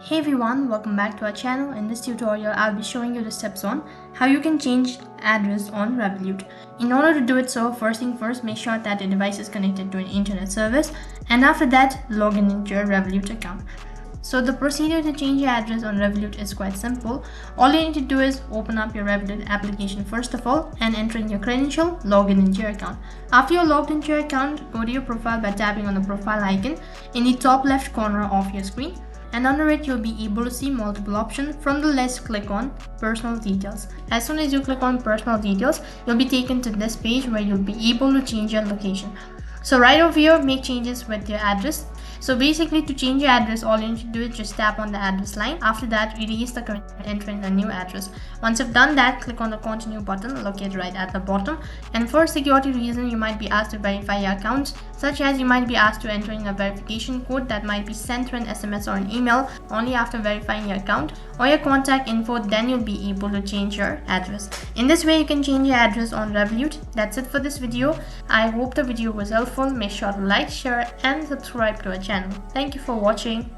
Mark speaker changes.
Speaker 1: Hey everyone, welcome back to our channel. In this tutorial, I'll be showing you the steps on how you can change address on Revolut. In order to do it so, first thing first, make sure that the device is connected to an internet service, and after that, log in into your Revolut account. So the procedure to change your address on Revolut is quite simple. All you need to do is open up your Revolut application first of all and enter in your credential, log in into your account. After you're logged into your account, go to your profile by tapping on the profile icon in the top left corner of your screen. And under it, you'll be able to see multiple options. From the list, click on personal details. As soon as you click on personal details, you'll be taken to this page where you'll be able to change your location. So right over here, make changes with your address. So basically, to change your address, all you need to do is just tap on the address line. After that, erase the current, enter in a new address. Once you've done that, click on the continue button located right at the bottom. And for security reason, you might be asked to verify your accounts, such as you might be asked to enter in a verification code that might be sent through an SMS or an email. Only after verifying your account or your contact info, then you'll be able to change your address. In this way, you can change your address on Revolut. That's it for this video. I hope the video was helpful. Make sure to like, share, and subscribe to our channel. Thank you for watching.